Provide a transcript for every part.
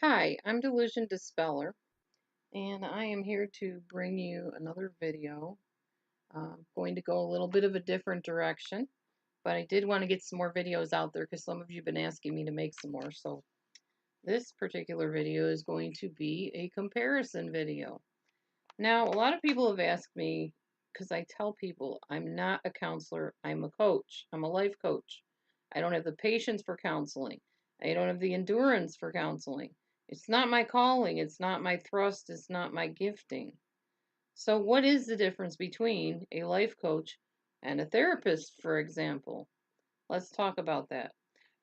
Hi, I'm DelusionDispeller, and I am here to bring you another video. I'm going to go a little bit of a different direction, but I did want to get some more videos out there because some of you have been asking me to make some more. So this particular video is going to be a comparison video. Now, a lot of people have asked me, because I tell people I'm not a counselor, I'm a coach. I'm a life coach. I don't have the patience for counseling. I don't have the endurance for counseling. It's not my calling. It's not my thrust. It's not my gifting. So, what is the difference between a life coach and a therapist, for example? Let's talk about that.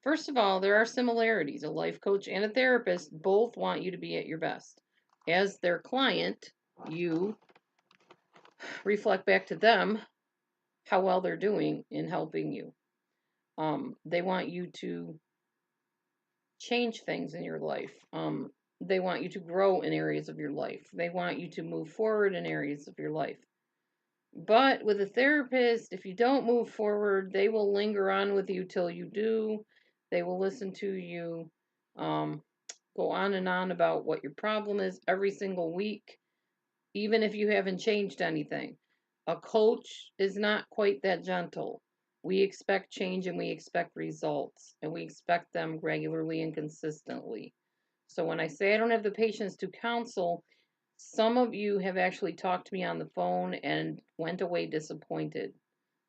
First of all, there are similarities. A life coach and a therapist both want you to be at your best. As their client, you reflect back to them how well they're doing in helping you. They want you to change things in your life. They want you to grow in areas of your life. They want you to move forward in areas of your life. But with a therapist, if you don't move forward, they will linger on with you till you do. They will listen to you, go on and on about what your problem is every single week, even if you haven't changed anything. A coach is not quite that gentle. We expect change and we expect results, and we expect them regularly and consistently. So when I say I don't have the patience to counsel, some of you have actually talked to me on the phone and went away disappointed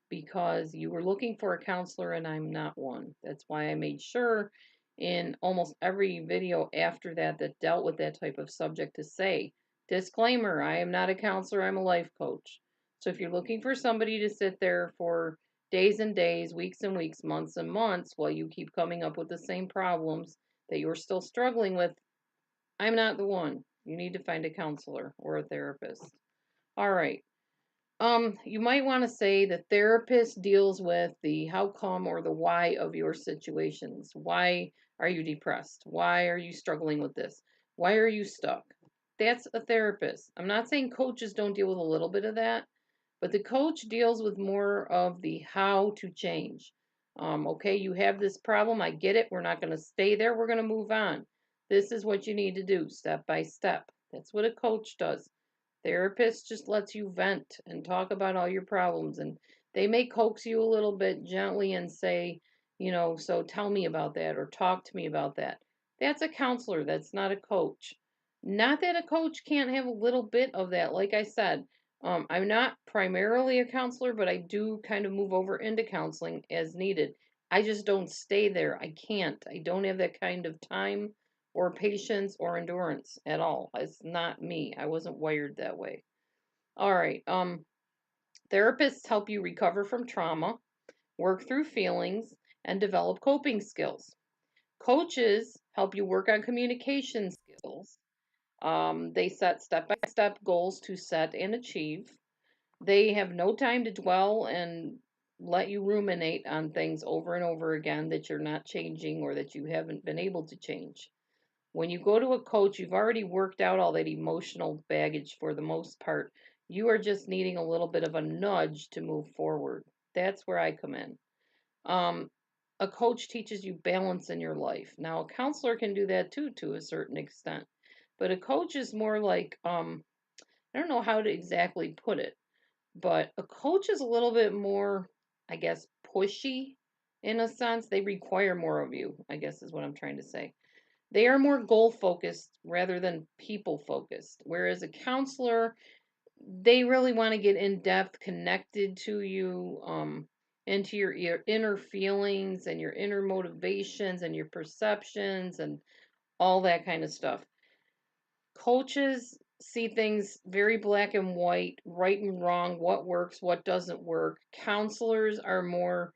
because you were looking for a counselor and I'm not one. That's why I made sure in almost every video after that that dealt with that type of subject to say, disclaimer, I am not a counselor, I'm a life coach. So if you're looking for somebody to sit there for days and days, weeks and weeks, months and months while you keep coming up with the same problems that you're still struggling with, I'm not the one. You need to find a counselor or a therapist. All right. You might want to say the therapist deals with the how come or the why of your situations. Why are you depressed? Why are you struggling with this? Why are you stuck? That's a therapist. I'm not saying coaches don't deal with a little bit of that, but the coach deals with more of the how to change. Okay, you have this problem. I get it. We're not going to stay there. We're going to move on. This is what you need to do step by step. That's what a coach does. Therapist just lets you vent and talk about all your problems, and they may coax you a little bit gently and say, so tell me about that or talk to me about that. That's a counselor, that's not a coach. Not that a coach can't have a little bit of that. Like I said, I'm not primarily a counselor, but I do kind of move over into counseling as needed. I just don't stay there. I can't. I don't have that kind of time or patience or endurance at all. It's not me. I wasn't wired that way. All right. Therapists help you recover from trauma, work through feelings, and develop coping skills. Coaches help you work on communication skills. They set step-by-step goals to set and achieve. They have no time to dwell and let you ruminate on things over and over again that you're not changing or that you haven't been able to change. When you go to a coach, you've already worked out all that emotional baggage for the most part. You are just needing a little bit of a nudge to move forward. That's where I come in. Um, a coach teaches you balance in your life. Now, a counselor can do that too, to a certain extent. But a coach is more like, I don't know how to exactly put it, but a coach is a little bit more, I guess, pushy in a sense. They require more of you, I guess is what I'm trying to say. They are more goal focused rather than people focused. Whereas a counselor, they really want to get in depth, connected to you, into your inner feelings and your inner motivations and your perceptions and all that kind of stuff. Coaches see things very black and white, right and wrong, what works, what doesn't work. Counselors are more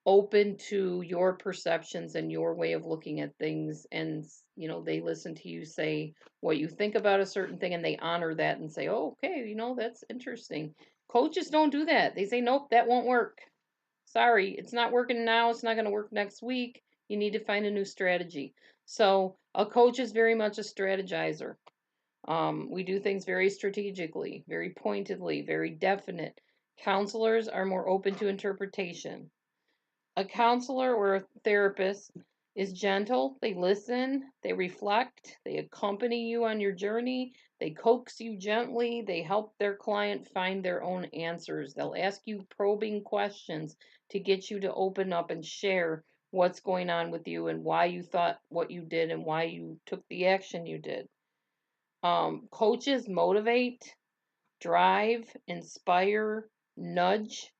open to your perceptions and your way of looking at things, and they listen to you say what you think about a certain thing and they honor that and say, oh, okay, that's interesting. Coaches don't do that. They say, nope, that won't work. Sorry, it's not working now, it's not going to work next week. You need to find a new strategy. So a coach is very much a strategizer. We do things very strategically, very pointedly, very definite. Counselors are more open to interpretation. A counselor or a therapist is gentle. They listen, they reflect, they accompany you on your journey, they coax you gently, they help their client find their own answers. They'll ask you probing questions to get you to open up and share what's going on with you and why you thought what you did and why you took the action you did. Coaches motivate, drive, inspire, nudge.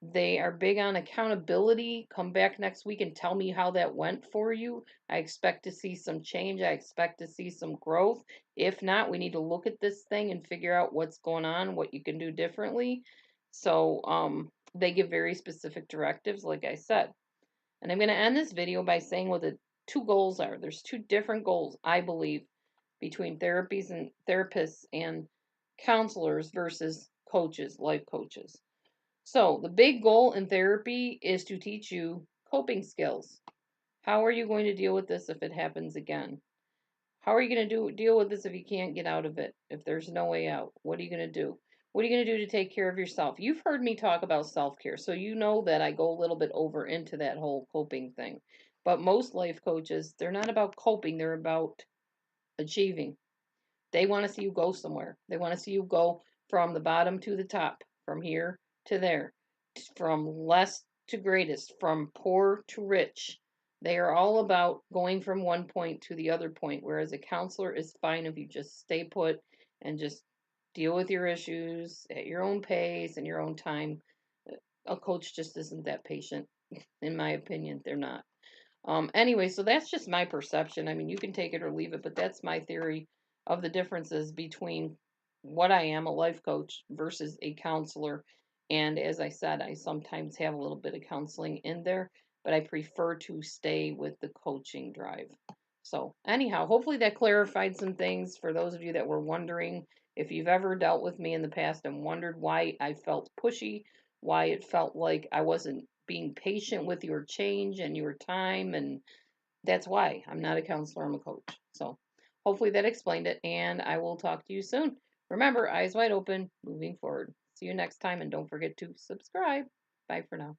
They are big on accountability. Come back next week and tell me how that went for you. I expect to see some change. I expect to see some growth. If not, we need to look at this thing and figure out what's going on, what you can do differently. So, they give very specific directives, like I said. And I'm going to end this video by saying what the two goals are. There's two different goals, I believe, between therapists and counselors versus coaches, life coaches. So, the big goal in therapy is to teach you coping skills. How are you going to deal with this if it happens again? How are you going to deal with this if you can't get out of it? If there's no way out, what are you going to do? What are you going to do to take care of yourself? You've heard me talk about self-care, so you know that I go a little bit over into that whole coping thing. But most life coaches, they're not about coping, they're about achieving. They want to see you go somewhere. They want to see you go from the bottom to the top, from here to there, from less to greatest, from poor to rich. They are all about going from one point to the other point, whereas a counselor is fine if you just stay put and just deal with your issues at your own pace and your own time. A coach just isn't that patient, in my opinion. They're not. Anyway, so that's just my perception. I mean, you can take it or leave it, but that's my theory of the differences between what I am, a life coach, versus a counselor. And as I said, I sometimes have a little bit of counseling in there, but I prefer to stay with the coaching drive. So, anyhow, hopefully that clarified some things for those of you that were wondering if you've ever dealt with me in the past and wondered why I felt pushy, why it felt like I wasn't being patient with your change and your time. And that's why I'm not a counselor, I'm a coach. So hopefully that explained it. And I will talk to you soon. Remember, eyes wide open, moving forward. See you next time. And don't forget to subscribe. Bye for now.